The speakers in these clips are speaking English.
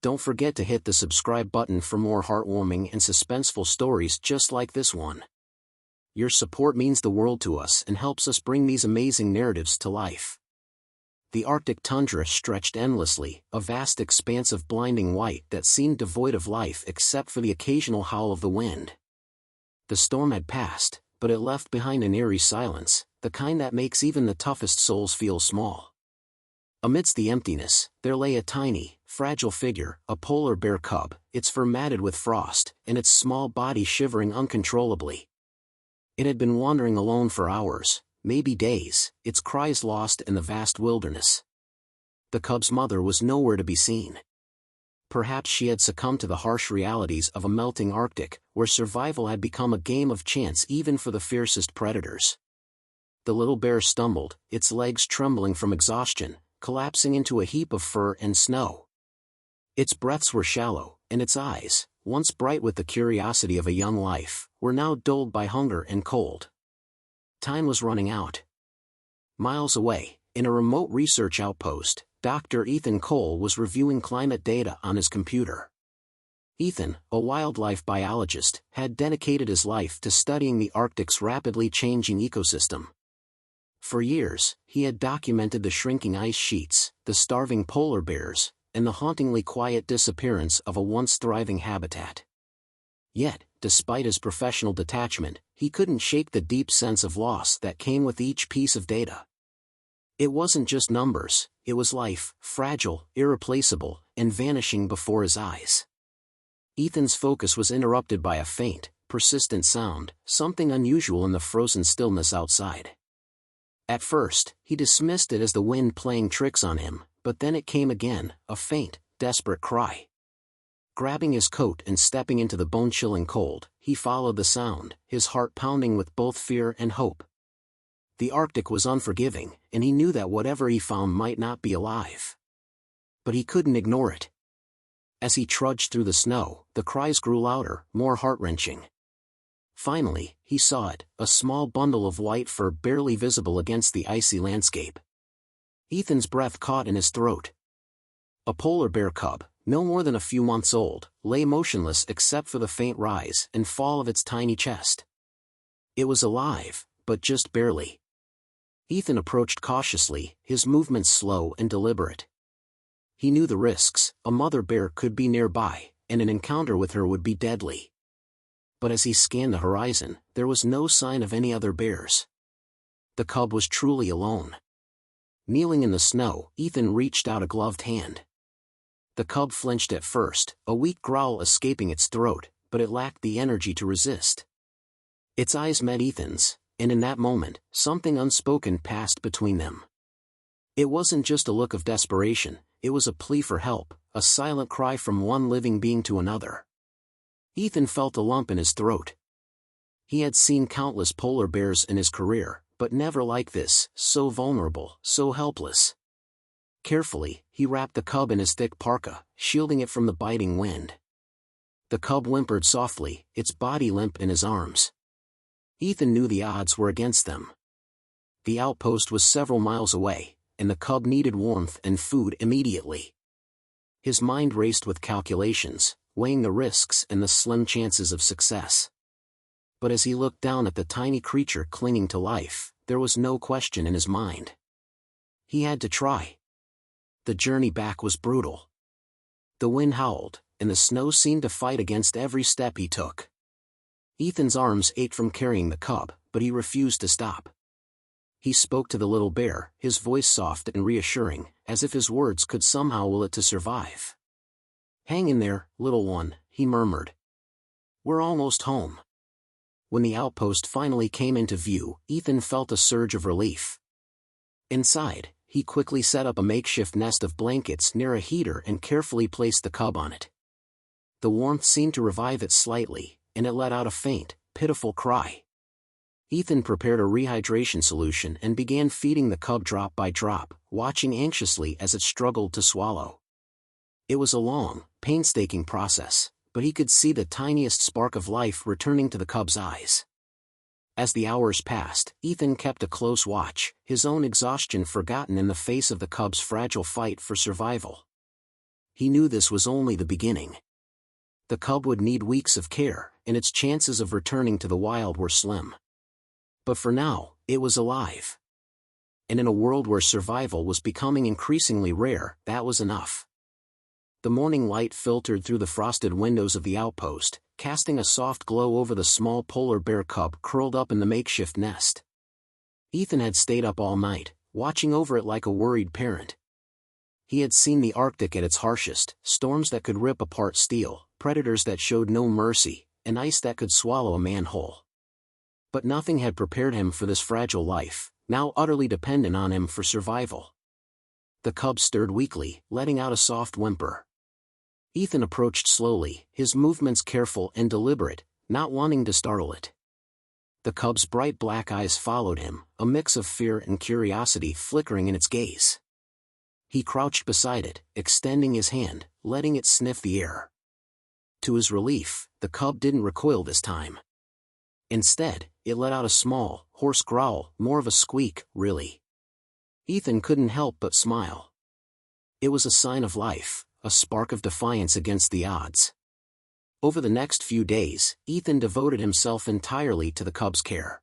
don't forget to hit the subscribe button for more heartwarming and suspenseful stories just like this one. Your support means the world to us and helps us bring these amazing narratives to life. The Arctic tundra stretched endlessly, a vast expanse of blinding white that seemed devoid of life except for the occasional howl of the wind. The storm had passed, but it left behind an eerie silence, the kind that makes even the toughest souls feel small. Amidst the emptiness, there lay a tiny, fragile figure, a polar bear cub, its fur matted with frost, and its small body shivering uncontrollably. It had been wandering alone for hours, maybe days, its cries lost in the vast wilderness. The cub's mother was nowhere to be seen. Perhaps she had succumbed to the harsh realities of a melting Arctic, where survival had become a game of chance even for the fiercest predators. The little bear stumbled, its legs trembling from exhaustion, collapsing into a heap of fur and snow. Its breaths were shallow, and its eyes, once bright with the curiosity of a young life, were now dulled by hunger and cold. Time was running out. Miles away, in a remote research outpost, Dr. Ethan Cole was reviewing climate data on his computer. Ethan, a wildlife biologist, had dedicated his life to studying the Arctic's rapidly changing ecosystem. For years, he had documented the shrinking ice sheets, the starving polar bears, and the hauntingly quiet disappearance of a once thriving habitat. Yet, despite his professional detachment, he couldn't shake the deep sense of loss that came with each piece of data. It wasn't just numbers, it was life, fragile, irreplaceable, and vanishing before his eyes. Ethan's focus was interrupted by a faint, persistent sound, something unusual in the frozen stillness outside. At first, he dismissed it as the wind playing tricks on him, but then it came again, a faint, desperate cry. Grabbing his coat and stepping into the bone-chilling cold, he followed the sound, his heart pounding with both fear and hope. The Arctic was unforgiving, and he knew that whatever he found might not be alive. But he couldn't ignore it. As he trudged through the snow, the cries grew louder, more heart-wrenching. Finally, he saw it, a small bundle of white fur barely visible against the icy landscape. Ethan's breath caught in his throat. A polar bear cub, no more than a few months old, lay motionless except for the faint rise and fall of its tiny chest. It was alive, but just barely. Ethan approached cautiously, his movements slow and deliberate. He knew the risks, a mother bear could be nearby, and an encounter with her would be deadly. But as he scanned the horizon, there was no sign of any other bears. The cub was truly alone. Kneeling in the snow, Ethan reached out a gloved hand. The cub flinched at first, a weak growl escaping its throat, but it lacked the energy to resist. Its eyes met Ethan's, and in that moment, something unspoken passed between them. It wasn't just a look of desperation, it was a plea for help, a silent cry from one living being to another. Ethan felt a lump in his throat. He had seen countless polar bears in his career, but never like this, so vulnerable, so helpless. Carefully, he wrapped the cub in his thick parka, shielding it from the biting wind. The cub whimpered softly, its body limp in his arms. Ethan knew the odds were against them. The outpost was several miles away, and the cub needed warmth and food immediately. His mind raced with calculations, weighing the risks and the slim chances of success. But as he looked down at the tiny creature clinging to life, there was no question in his mind. He had to try. The journey back was brutal. The wind howled, and the snow seemed to fight against every step he took. Ethan's arms ached from carrying the cub, but he refused to stop. He spoke to the little bear, his voice soft and reassuring, as if his words could somehow will it to survive. "Hang in there, little one," he murmured. "We're almost home." When the outpost finally came into view, Ethan felt a surge of relief. Inside, he quickly set up a makeshift nest of blankets near a heater and carefully placed the cub on it. The warmth seemed to revive it slightly, and it let out a faint, pitiful cry. Ethan prepared a rehydration solution and began feeding the cub drop by drop, watching anxiously as it struggled to swallow. It was a long, painstaking process, but he could see the tiniest spark of life returning to the cub's eyes. As the hours passed, Ethan kept a close watch, his own exhaustion forgotten in the face of the cub's fragile fight for survival. He knew this was only the beginning. The cub would need weeks of care, and its chances of returning to the wild were slim. But for now, it was alive. And in a world where survival was becoming increasingly rare, that was enough. The morning light filtered through the frosted windows of the outpost, casting a soft glow over the small polar bear cub curled up in the makeshift nest. Ethan had stayed up all night, watching over it like a worried parent. He had seen the Arctic at its harshest, storms that could rip apart steel, predators that showed no mercy, and ice that could swallow a man whole. But nothing had prepared him for this fragile life, now utterly dependent on him for survival. The cub stirred weakly, letting out a soft whimper. Ethan approached slowly, his movements careful and deliberate, not wanting to startle it. The cub's bright black eyes followed him, a mix of fear and curiosity flickering in its gaze. He crouched beside it, extending his hand, letting it sniff the air. To his relief, the cub didn't recoil this time. Instead, it let out a small, hoarse growl, more of a squeak, really. Ethan couldn't help but smile. It was a sign of life, a spark of defiance against the odds. Over the next few days, Ethan devoted himself entirely to the cub's care.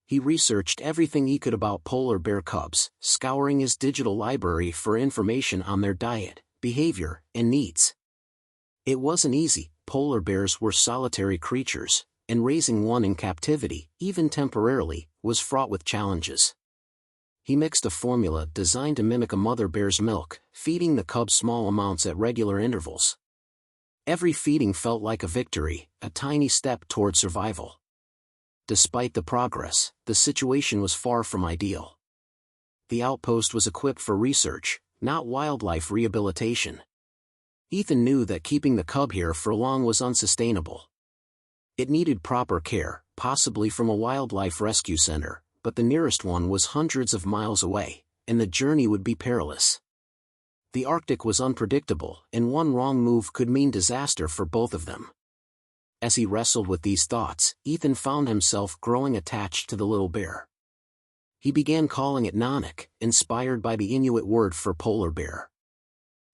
He researched everything he could about polar bear cubs, scouring his digital library for information on their diet, behavior, and needs. It wasn't easy. Polar bears were solitary creatures, and raising one in captivity, even temporarily, was fraught with challenges. He mixed a formula designed to mimic a mother bear's milk, feeding the cub small amounts at regular intervals. Every feeding felt like a victory, a tiny step toward survival. Despite the progress, the situation was far from ideal. The outpost was equipped for research, not wildlife rehabilitation. Ethan knew that keeping the cub here for long was unsustainable. It needed proper care, possibly from a wildlife rescue center, but the nearest one was hundreds of miles away, and the journey would be perilous. The Arctic was unpredictable, and one wrong move could mean disaster for both of them. As he wrestled with these thoughts, Ethan found himself growing attached to the little bear. He began calling it Nanak, inspired by the Inuit word for polar bear.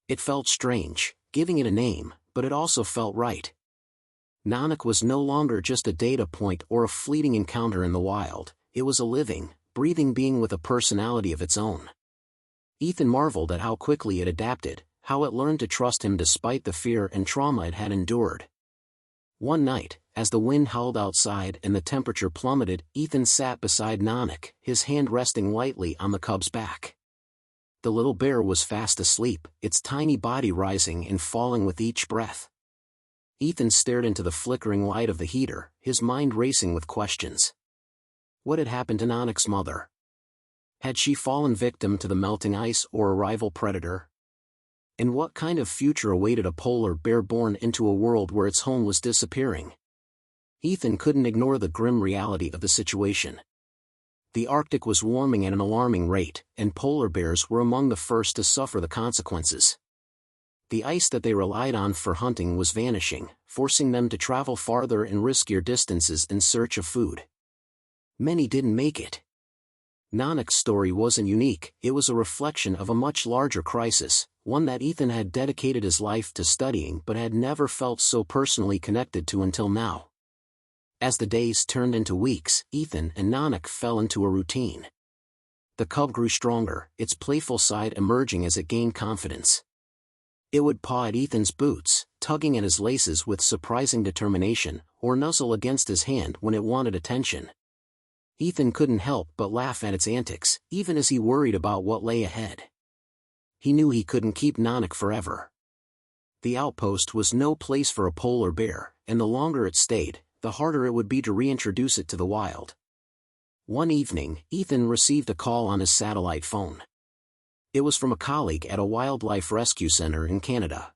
It felt strange, giving it a name, but it also felt right. Nanak was no longer just a data point or a fleeting encounter in the wild, it was a living, breathing being with a personality of its own. Ethan marveled at how quickly it adapted, how it learned to trust him despite the fear and trauma it had endured. One night, as the wind howled outside and the temperature plummeted, Ethan sat beside Nanak, his hand resting lightly on the cub's back. The little bear was fast asleep, its tiny body rising and falling with each breath. Ethan stared into the flickering light of the heater, his mind racing with questions. What had happened to Nanak's mother? Had she fallen victim to the melting ice or a rival predator? And what kind of future awaited a polar bear born into a world where its home was disappearing? Ethan couldn't ignore the grim reality of the situation. The Arctic was warming at an alarming rate, and polar bears were among the first to suffer the consequences. The ice that they relied on for hunting was vanishing, forcing them to travel farther and riskier distances in search of food. Many didn't make it. Nanak's story wasn't unique, it was a reflection of a much larger crisis, one that Ethan had dedicated his life to studying but had never felt so personally connected to until now. As the days turned into weeks, Ethan and Nanak fell into a routine. The cub grew stronger, its playful side emerging as it gained confidence. It would paw at Ethan's boots, tugging at his laces with surprising determination, or nuzzle against his hand when it wanted attention. Ethan couldn't help but laugh at its antics, even as he worried about what lay ahead. He knew he couldn't keep Nanak forever. The outpost was no place for a polar bear, and the longer it stayed, the harder it would be to reintroduce it to the wild. One evening, Ethan received a call on his satellite phone. It was from a colleague at a wildlife rescue center in Canada.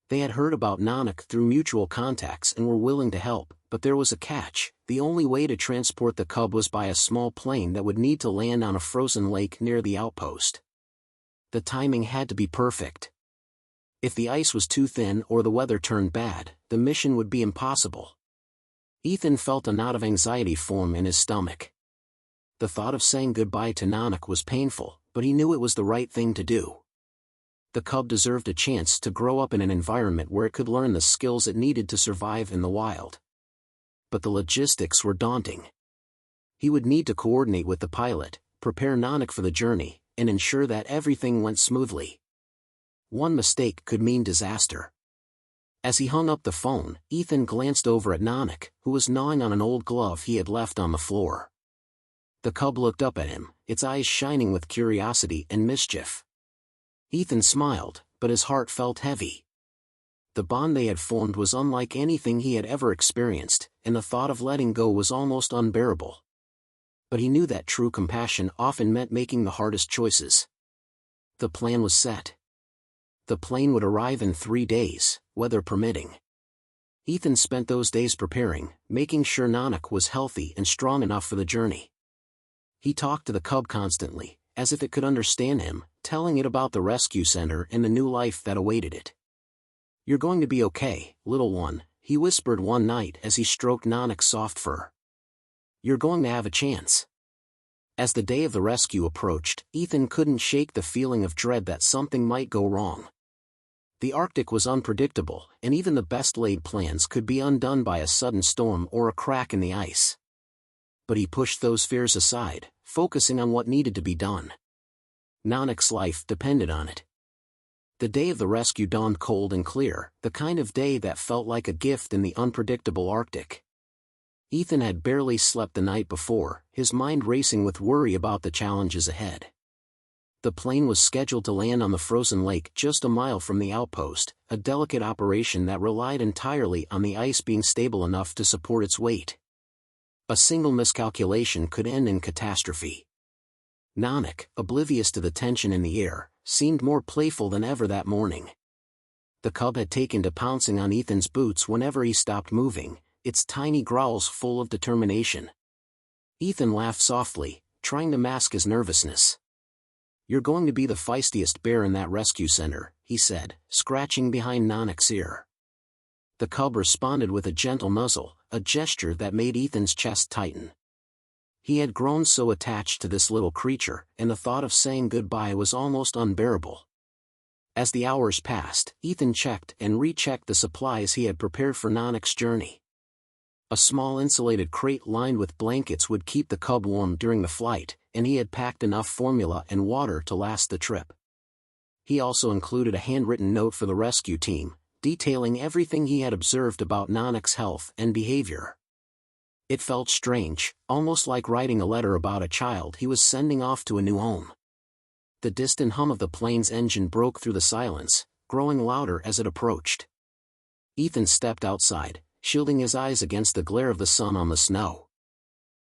They had heard about Nanak through mutual contacts and were willing to help, but there was a catch. The only way to transport the cub was by a small plane that would need to land on a frozen lake near the outpost. The timing had to be perfect. If the ice was too thin or the weather turned bad, the mission would be impossible. Ethan felt a knot of anxiety form in his stomach. The thought of saying goodbye to Nanak was painful, but he knew it was the right thing to do. The cub deserved a chance to grow up in an environment where it could learn the skills it needed to survive in the wild. But the logistics were daunting. He would need to coordinate with the pilot, prepare Nanak for the journey, and ensure that everything went smoothly. One mistake could mean disaster. As he hung up the phone, Ethan glanced over at Nanak, who was gnawing on an old glove he had left on the floor. The cub looked up at him, its eyes shining with curiosity and mischief. Ethan smiled, but his heart felt heavy. The bond they had formed was unlike anything he had ever experienced, and the thought of letting go was almost unbearable. But he knew that true compassion often meant making the hardest choices. The plan was set. The plane would arrive in 3 days, weather permitting. Ethan spent those days preparing, making sure Nanak was healthy and strong enough for the journey. He talked to the cub constantly, as if it could understand him, telling it about the rescue center and the new life that awaited it. "You're going to be okay, little one," he whispered one night as he stroked Nanak's soft fur. "You're going to have a chance." As the day of the rescue approached, Ethan couldn't shake the feeling of dread that something might go wrong. The Arctic was unpredictable, and even the best-laid plans could be undone by a sudden storm or a crack in the ice. But he pushed those fears aside, focusing on what needed to be done. Nanak's life depended on it. The day of the rescue dawned cold and clear, the kind of day that felt like a gift in the unpredictable Arctic. Ethan had barely slept the night before, his mind racing with worry about the challenges ahead. The plane was scheduled to land on the frozen lake just a mile from the outpost, a delicate operation that relied entirely on the ice being stable enough to support its weight. A single miscalculation could end in catastrophe. Nanak, oblivious to the tension in the air, seemed more playful than ever that morning. The cub had taken to pouncing on Ethan's boots whenever he stopped moving, its tiny growls full of determination. Ethan laughed softly, trying to mask his nervousness. "You're going to be the feistiest bear in that rescue center," he said, scratching behind Nanak's ear. The cub responded with a gentle nuzzle, a gesture that made Ethan's chest tighten. He had grown so attached to this little creature, and the thought of saying goodbye was almost unbearable. As the hours passed, Ethan checked and rechecked the supplies he had prepared for Nanak's journey. A small insulated crate lined with blankets would keep the cub warm during the flight, and he had packed enough formula and water to last the trip. He also included a handwritten note for the rescue team, detailing everything he had observed about Nanak's health and behavior. It felt strange, almost like writing a letter about a child he was sending off to a new home. The distant hum of the plane's engine broke through the silence, growing louder as it approached. Ethan stepped outside, shielding his eyes against the glare of the sun on the snow.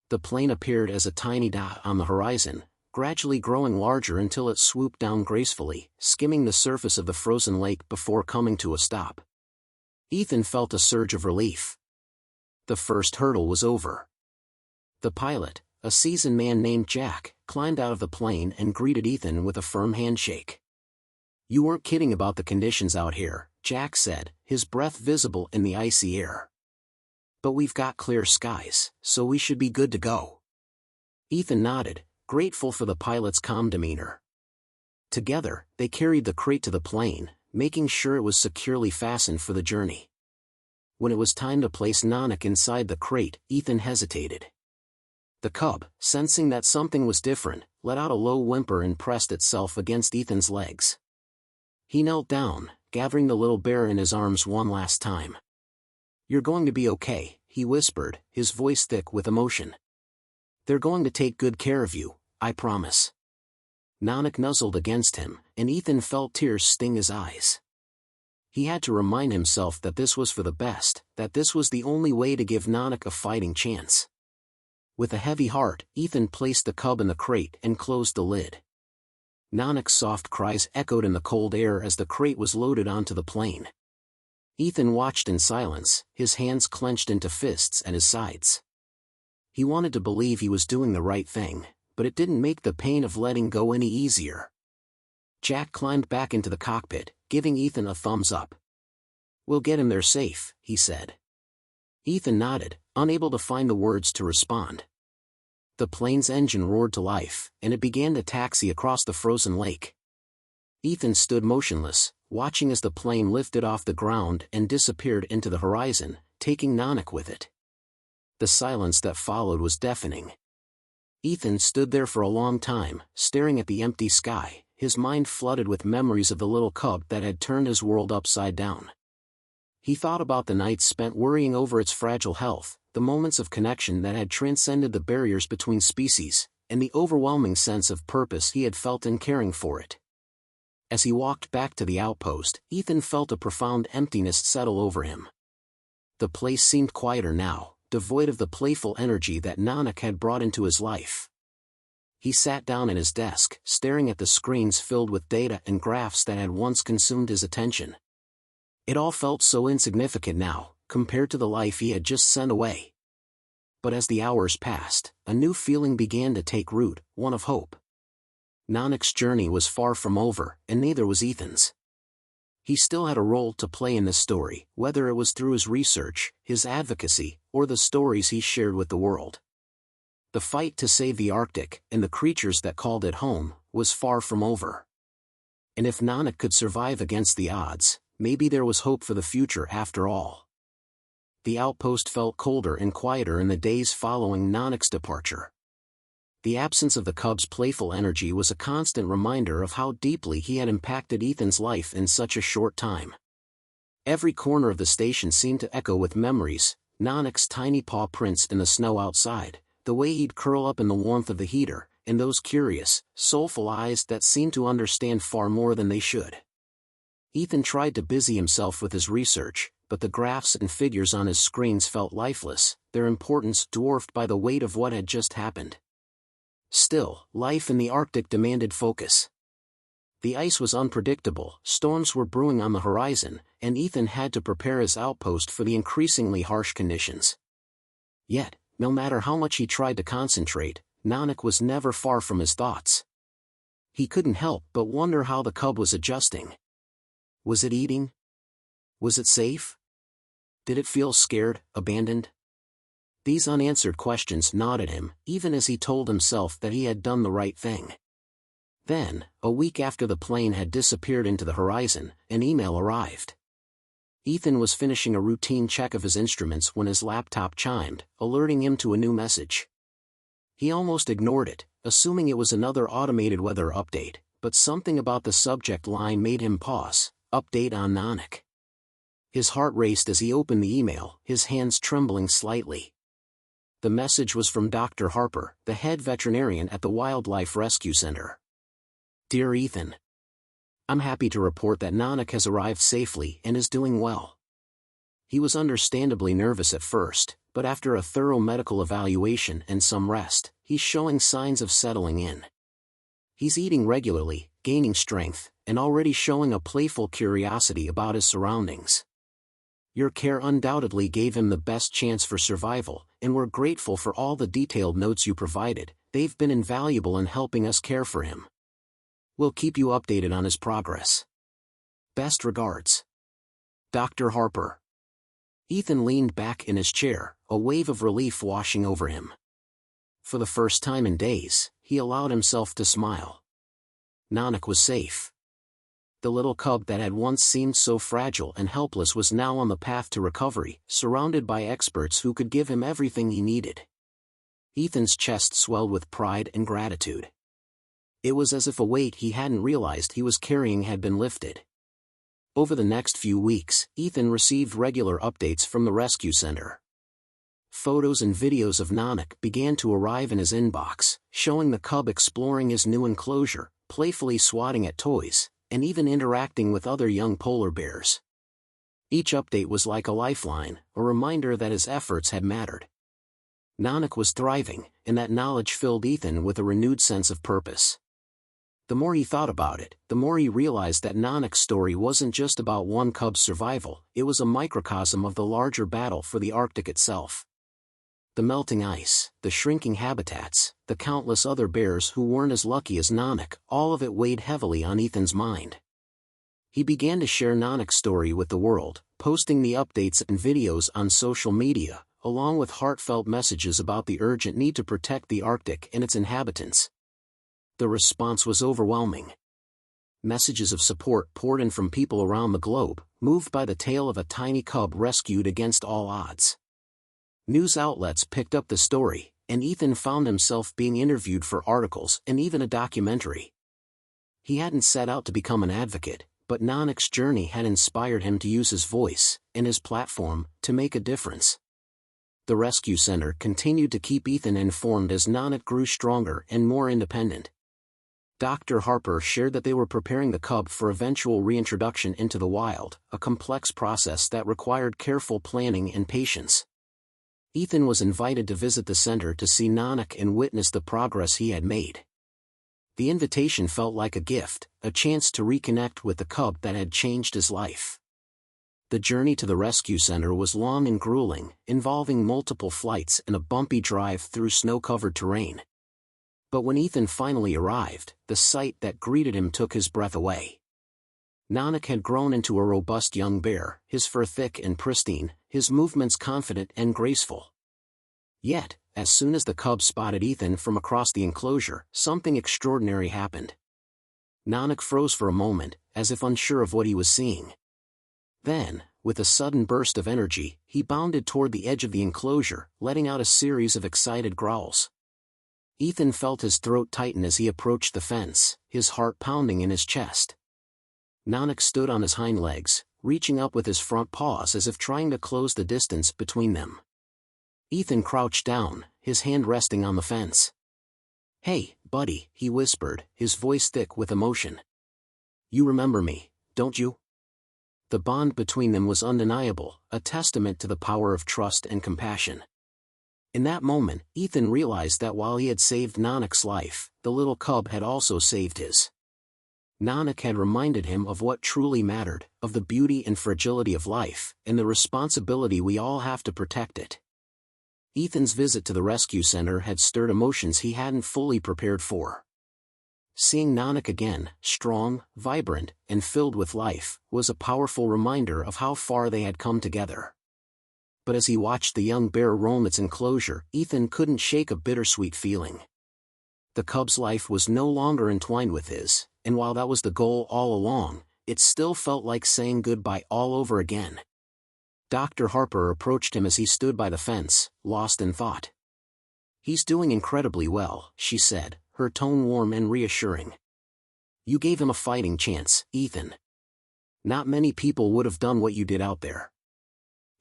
The plane appeared as a tiny dot on the horizon, gradually growing larger until it swooped down gracefully, skimming the surface of the frozen lake before coming to a stop. Ethan felt a surge of relief. The first hurdle was over. The pilot, a seasoned man named Jack, climbed out of the plane and greeted Ethan with a firm handshake. "You weren't kidding about the conditions out here," Jack said, his breath visible in the icy air. "But we've got clear skies, so we should be good to go." Ethan nodded, grateful for the pilot's calm demeanor. Together, they carried the crate to the plane, making sure it was securely fastened for the journey. When it was time to place Nanak inside the crate, Ethan hesitated. The cub, sensing that something was different, let out a low whimper and pressed itself against Ethan's legs. He knelt down, gathering the little bear in his arms one last time. "You're going to be okay," he whispered, his voice thick with emotion. "They're going to take good care of you, I promise." Nanak nuzzled against him, and Ethan felt tears sting his eyes. He had to remind himself that this was for the best, that this was the only way to give Nanak a fighting chance. With a heavy heart, Ethan placed the cub in the crate and closed the lid. Nanak's soft cries echoed in the cold air as the crate was loaded onto the plane. Ethan watched in silence, his hands clenched into fists at his sides. He wanted to believe he was doing the right thing, but it didn't make the pain of letting go any easier. Jack climbed back into the cockpit, giving Ethan a thumbs up. "We'll get him there safe," he said. Ethan nodded, unable to find the words to respond. The plane's engine roared to life, and it began to taxi across the frozen lake. Ethan stood motionless, watching as the plane lifted off the ground and disappeared into the horizon, taking Nanak with it. The silence that followed was deafening. Ethan stood there for a long time, staring at the empty sky, his mind flooded with memories of the little cub that had turned his world upside down. He thought about the nights spent worrying over its fragile health, the moments of connection that had transcended the barriers between species, and the overwhelming sense of purpose he had felt in caring for it. As he walked back to the outpost, Ethan felt a profound emptiness settle over him. The place seemed quieter now, devoid of the playful energy that Nanak had brought into his life. He sat down at his desk, staring at the screens filled with data and graphs that had once consumed his attention. It all felt so insignificant now, compared to the life he had just sent away. But as the hours passed, a new feeling began to take root, one of hope. Nanak's journey was far from over, and neither was Ethan's. He still had a role to play in this story, whether it was through his research, his advocacy, or the stories he shared with the world. The fight to save the Arctic, and the creatures that called it home, was far from over. And if Nanak could survive against the odds, maybe there was hope for the future after all. The outpost felt colder and quieter in the days following Nanak's departure. The absence of the cub's playful energy was a constant reminder of how deeply he had impacted Ethan's life in such a short time. Every corner of the station seemed to echo with memories, Nanak's tiny paw prints in the snow outside, the way he'd curl up in the warmth of the heater, and those curious, soulful eyes that seemed to understand far more than they should. Ethan tried to busy himself with his research, but the graphs and figures on his screens felt lifeless, their importance dwarfed by the weight of what had just happened. Still, life in the Arctic demanded focus. The ice was unpredictable, storms were brewing on the horizon, and Ethan had to prepare his outpost for the increasingly harsh conditions. Yet, no matter how much he tried to concentrate, Nanak was never far from his thoughts. He couldn't help but wonder how the cub was adjusting. Was it eating? Was it safe? Did it feel scared, abandoned? These unanswered questions gnawed at him, even as he told himself that he had done the right thing. Then, a week after the plane had disappeared into the horizon, an email arrived. Ethan was finishing a routine check of his instruments when his laptop chimed, alerting him to a new message. He almost ignored it, assuming it was another automated weather update, but something about the subject line made him pause. Update on Nanak. His heart raced as he opened the email, his hands trembling slightly. The message was from Dr. Harper, the head veterinarian at the Wildlife Rescue Center. Dear Ethan, I'm happy to report that Nanak has arrived safely and is doing well. He was understandably nervous at first, but after a thorough medical evaluation and some rest, he's showing signs of settling in. He's eating regularly, gaining strength, and already showing a playful curiosity about his surroundings. Your care undoubtedly gave him the best chance for survival, and we're grateful for all the detailed notes you provided. They've been invaluable in helping us care for him. We'll keep you updated on his progress. Best regards. Dr. Harper. Ethan leaned back in his chair, a wave of relief washing over him. For the first time in days, he allowed himself to smile. Nanak was safe. The little cub that had once seemed so fragile and helpless was now on the path to recovery, surrounded by experts who could give him everything he needed. Ethan's chest swelled with pride and gratitude. It was as if a weight he hadn't realized he was carrying had been lifted. Over the next few weeks, Ethan received regular updates from the rescue center. Photos and videos of Nanak began to arrive in his inbox, showing the cub exploring his new enclosure, playfully swatting at toys, and even interacting with other young polar bears. Each update was like a lifeline, a reminder that his efforts had mattered. Nanak was thriving, and that knowledge filled Ethan with a renewed sense of purpose. The more he thought about it, the more he realized that Nanak's story wasn't just about one cub's survival, it was a microcosm of the larger battle for the Arctic itself. The melting ice, the shrinking habitats, the countless other bears who weren't as lucky as Nanak, all of it weighed heavily on Ethan's mind. He began to share Nanak's story with the world, posting the updates and videos on social media, along with heartfelt messages about the urgent need to protect the Arctic and its inhabitants. The response was overwhelming. Messages of support poured in from people around the globe, moved by the tale of a tiny cub rescued against all odds. News outlets picked up the story, and Ethan found himself being interviewed for articles and even a documentary. He hadn't set out to become an advocate, but Nanak's journey had inspired him to use his voice and his platform to make a difference. The rescue center continued to keep Ethan informed as Nanak grew stronger and more independent. Dr. Harper shared that they were preparing the cub for eventual reintroduction into the wild, a complex process that required careful planning and patience. Ethan was invited to visit the center to see Nanak and witness the progress he had made. The invitation felt like a gift, a chance to reconnect with the cub that had changed his life. The journey to the rescue center was long and grueling, involving multiple flights and a bumpy drive through snow-covered terrain. But when Ethan finally arrived, the sight that greeted him took his breath away. Nanak had grown into a robust young bear, his fur thick and pristine, his movements confident and graceful. Yet, as soon as the cub spotted Ethan from across the enclosure, something extraordinary happened. Nanak froze for a moment, as if unsure of what he was seeing. Then, with a sudden burst of energy, he bounded toward the edge of the enclosure, letting out a series of excited growls. Ethan felt his throat tighten as he approached the fence, his heart pounding in his chest. Nanak stood on his hind legs, reaching up with his front paws as if trying to close the distance between them. Ethan crouched down, his hand resting on the fence. "Hey, buddy," he whispered, his voice thick with emotion. "You remember me, don't you?" The bond between them was undeniable, a testament to the power of trust and compassion. In that moment, Ethan realized that while he had saved Nanak's life, the little cub had also saved his. Nanak had reminded him of what truly mattered, of the beauty and fragility of life, and the responsibility we all have to protect it. Ethan's visit to the rescue center had stirred emotions he hadn't fully prepared for. Seeing Nanak again, strong, vibrant, and filled with life, was a powerful reminder of how far they had come together. But as he watched the young bear roam its enclosure, Ethan couldn't shake a bittersweet feeling. The cub's life was no longer entwined with his, and while that was the goal all along, it still felt like saying goodbye all over again. Dr. Harper approached him as he stood by the fence, lost in thought. "He's doing incredibly well," she said, her tone warm and reassuring. "You gave him a fighting chance, Ethan. Not many people would have done what you did out there."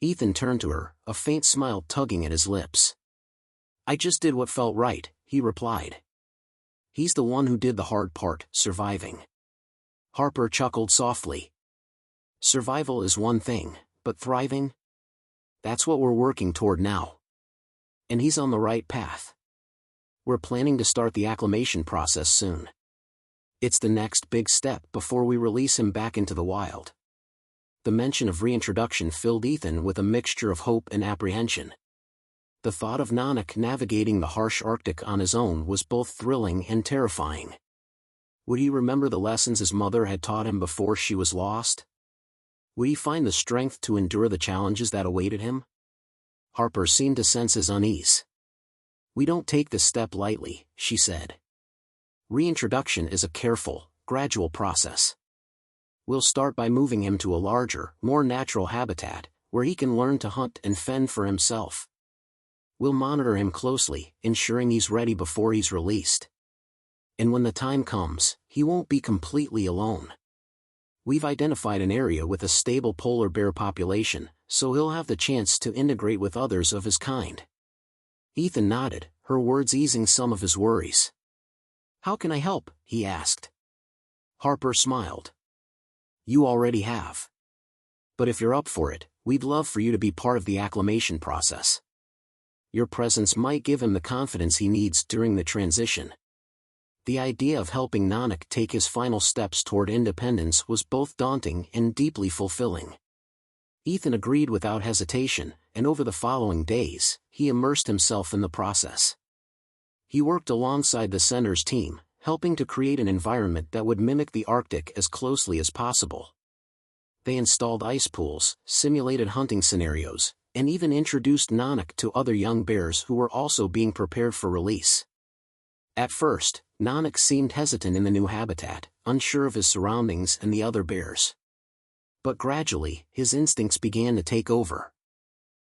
Ethan turned to her, a faint smile tugging at his lips. "I just did what felt right," he replied. "He's the one who did the hard part, surviving." Harper chuckled softly. "Survival is one thing, but thriving? That's what we're working toward now. And he's on the right path. We're planning to start the acclimation process soon. It's the next big step before we release him back into the wild." The mention of reintroduction filled Ethan with a mixture of hope and apprehension. The thought of Nanak navigating the harsh Arctic on his own was both thrilling and terrifying. Would he remember the lessons his mother had taught him before she was lost? Would he find the strength to endure the challenges that awaited him? Harper seemed to sense his unease. "We don't take this step lightly," she said. "Reintroduction is a careful, gradual process. We'll start by moving him to a larger, more natural habitat, where he can learn to hunt and fend for himself. We'll monitor him closely, ensuring he's ready before he's released. And when the time comes, he won't be completely alone. We've identified an area with a stable polar bear population, so he'll have the chance to integrate with others of his kind." Ethan nodded, her words easing some of his worries. "How can I help?" he asked. Harper smiled. "You already have. But if you're up for it, we'd love for you to be part of the acclimation process. Your presence might give him the confidence he needs during the transition." The idea of helping Nanak take his final steps toward independence was both daunting and deeply fulfilling. Ethan agreed without hesitation, and over the following days, he immersed himself in the process. He worked alongside the center's team, helping to create an environment that would mimic the Arctic as closely as possible. They installed ice pools, simulated hunting scenarios, and even introduced Nanak to other young bears who were also being prepared for release. At first, Nanak seemed hesitant in the new habitat, unsure of his surroundings and the other bears. But gradually, his instincts began to take over.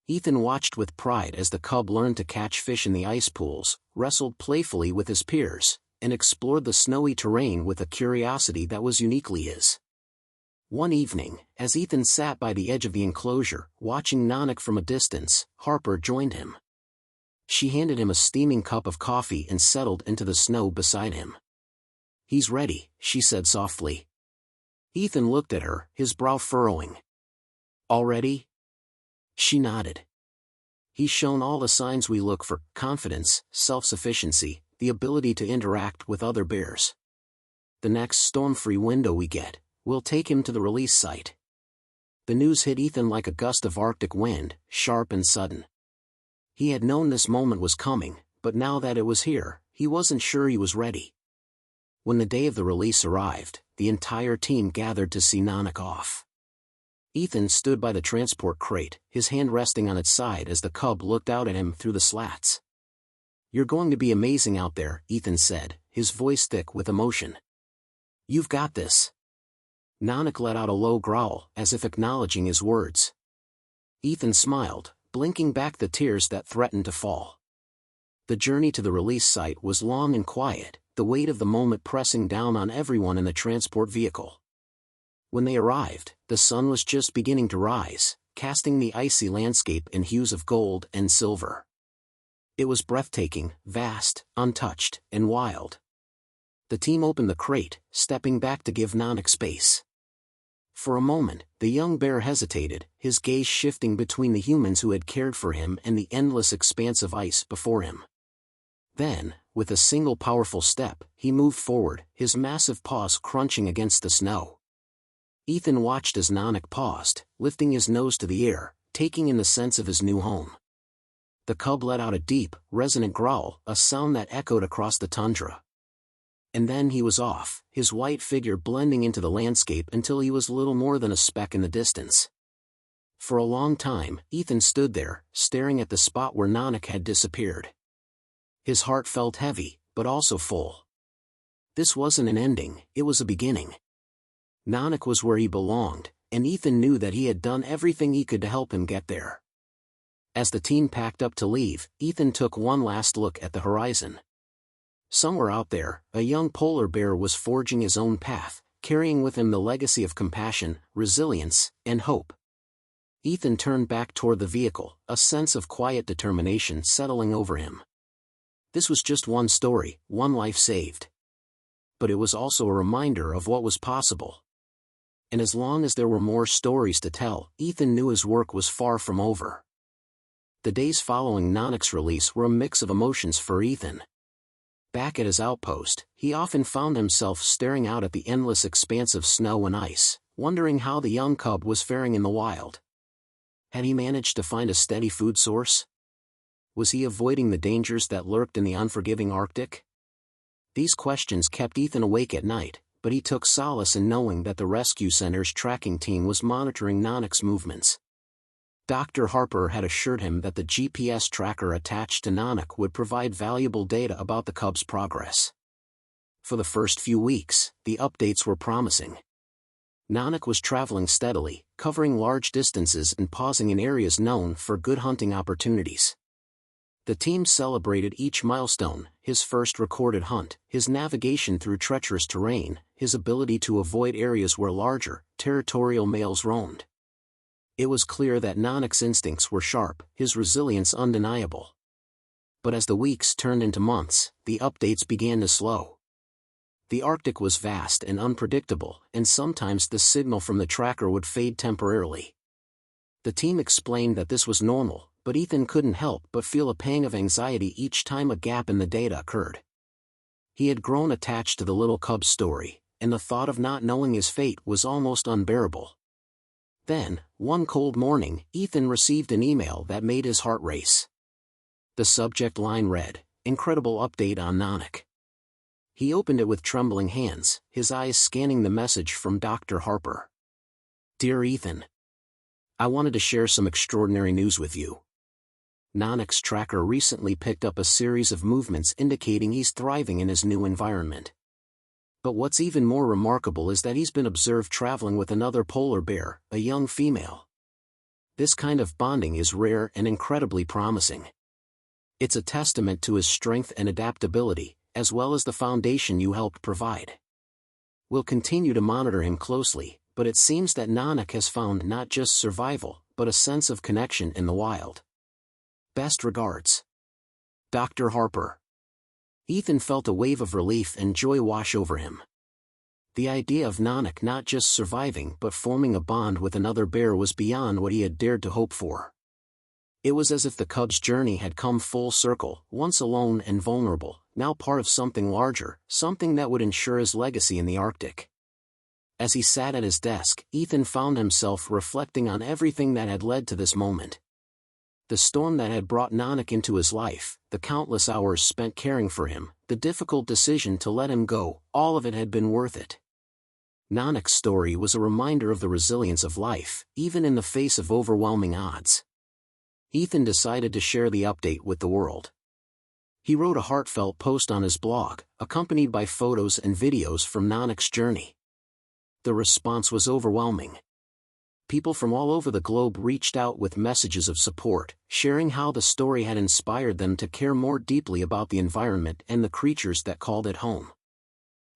Ethan watched with pride as the cub learned to catch fish in the ice pools, wrestled playfully with his peers, and explored the snowy terrain with a curiosity that was uniquely his. One evening, as Ethan sat by the edge of the enclosure, watching Nanak from a distance, Harper joined him. She handed him a steaming cup of coffee and settled into the snow beside him. "He's ready," she said softly. Ethan looked at her, his brow furrowing. "Already?" She nodded. "He's shown all the signs we look for: confidence, self-sufficiency, the ability to interact with other bears. The next storm-free window we get, we'll take him to the release site." The news hit Ethan like a gust of Arctic wind, sharp and sudden. He had known this moment was coming, but now that it was here, he wasn't sure he was ready. When the day of the release arrived, the entire team gathered to see Nanak off. Ethan stood by the transport crate, his hand resting on its side as the cub looked out at him through the slats. "You're going to be amazing out there," Ethan said, his voice thick with emotion. "You've got this." Nanak let out a low growl, as if acknowledging his words. Ethan smiled, blinking back the tears that threatened to fall. The journey to the release site was long and quiet, the weight of the moment pressing down on everyone in the transport vehicle. When they arrived, the sun was just beginning to rise, casting the icy landscape in hues of gold and silver. It was breathtaking, vast, untouched, and wild. The team opened the crate, stepping back to give Nanak space. For a moment, the young bear hesitated, his gaze shifting between the humans who had cared for him and the endless expanse of ice before him. Then, with a single powerful step, he moved forward, his massive paws crunching against the snow. Ethan watched as Nanak paused, lifting his nose to the air, taking in the sense of his new home. The cub let out a deep, resonant growl, a sound that echoed across the tundra. And then he was off, his white figure blending into the landscape until he was little more than a speck in the distance. For a long time, Ethan stood there, staring at the spot where Nanak had disappeared. His heart felt heavy, but also full. This wasn't an ending, it was a beginning. Nanak was where he belonged, and Ethan knew that he had done everything he could to help him get there. As the team packed up to leave, Ethan took one last look at the horizon. Somewhere out there, a young polar bear was forging his own path, carrying with him the legacy of compassion, resilience, and hope. Ethan turned back toward the vehicle, a sense of quiet determination settling over him. This was just one story, one life saved. But it was also a reminder of what was possible. And as long as there were more stories to tell, Ethan knew his work was far from over. The days following Nanak's release were a mix of emotions for Ethan. Back at his outpost, he often found himself staring out at the endless expanse of snow and ice, wondering how the young cub was faring in the wild. Had he managed to find a steady food source? Was he avoiding the dangers that lurked in the unforgiving Arctic? These questions kept Ethan awake at night, but he took solace in knowing that the rescue center's tracking team was monitoring Nanak's movements. Dr. Harper had assured him that the GPS tracker attached to Nanak would provide valuable data about the cub's progress. For the first few weeks, the updates were promising. Nanak was traveling steadily, covering large distances and pausing in areas known for good hunting opportunities. The team celebrated each milestone: his first recorded hunt, his navigation through treacherous terrain, his ability to avoid areas where larger, territorial males roamed. It was clear that Nanak's instincts were sharp, his resilience undeniable. But as the weeks turned into months, the updates began to slow. The Arctic was vast and unpredictable, and sometimes the signal from the tracker would fade temporarily. The team explained that this was normal, but Ethan couldn't help but feel a pang of anxiety each time a gap in the data occurred. He had grown attached to the little cub's story, and the thought of not knowing his fate was almost unbearable. Then, one cold morning, Ethan received an email that made his heart race. The subject line read, "Incredible update on Nanak." He opened it with trembling hands, his eyes scanning the message from Dr. Harper. "Dear Ethan, I wanted to share some extraordinary news with you. Nanak's tracker recently picked up a series of movements indicating he's thriving in his new environment. But what's even more remarkable is that he's been observed traveling with another polar bear, a young female. This kind of bonding is rare and incredibly promising. It's a testament to his strength and adaptability, as well as the foundation you helped provide. We'll continue to monitor him closely, but it seems that Nanak has found not just survival, but a sense of connection in the wild. Best regards. Dr. Harper. Ethan felt a wave of relief and joy wash over him. The idea of Nanak not just surviving but forming a bond with another bear was beyond what he had dared to hope for. It was as if the cub's journey had come full circle, once alone and vulnerable, now part of something larger, something that would ensure his legacy in the Arctic. As he sat at his desk, Ethan found himself reflecting on everything that had led to this moment. The storm that had brought Nanak into his life, the countless hours spent caring for him, the difficult decision to let him go, all of it had been worth it. Nanak's story was a reminder of the resilience of life, even in the face of overwhelming odds. Ethan decided to share the update with the world. He wrote a heartfelt post on his blog, accompanied by photos and videos from Nanak's journey. The response was overwhelming. People from all over the globe reached out with messages of support, sharing how the story had inspired them to care more deeply about the environment and the creatures that called it home.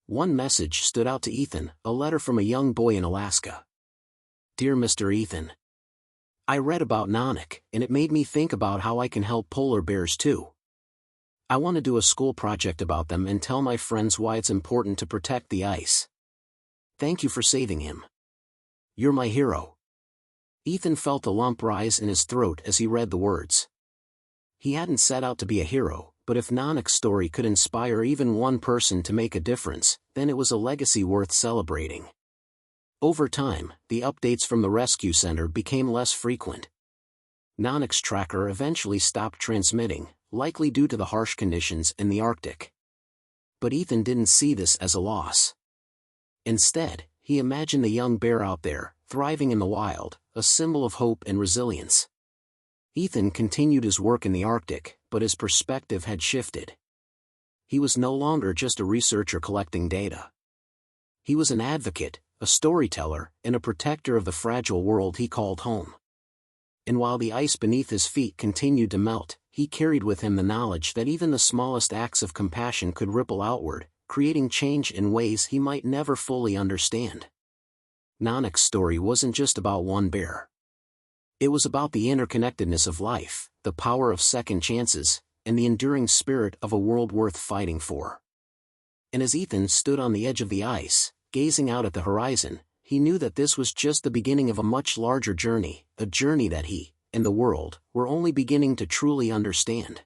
One message stood out to Ethan, a letter from a young boy in Alaska. Dear Mr. Ethan, I read about Nanak, and it made me think about how I can help polar bears too. I want to do a school project about them and tell my friends why it's important to protect the ice. Thank you for saving him. You're my hero. Ethan felt a lump rise in his throat as he read the words. He hadn't set out to be a hero, but if Nanak's story could inspire even one person to make a difference, then it was a legacy worth celebrating. Over time, the updates from the rescue center became less frequent. Nanak's tracker eventually stopped transmitting, likely due to the harsh conditions in the Arctic. But Ethan didn't see this as a loss. Instead, he imagined the young bear out there, thriving in the wild, a symbol of hope and resilience. Ethan continued his work in the Arctic, but his perspective had shifted. He was no longer just a researcher collecting data. He was an advocate, a storyteller, and a protector of the fragile world he called home. And while the ice beneath his feet continued to melt, he carried with him the knowledge that even the smallest acts of compassion could ripple outward, creating change in ways he might never fully understand. Nanak's story wasn't just about one bear. It was about the interconnectedness of life, the power of second chances, and the enduring spirit of a world worth fighting for. And as Ethan stood on the edge of the ice, gazing out at the horizon, he knew that this was just the beginning of a much larger journey, a journey that he, and the world, were only beginning to truly understand.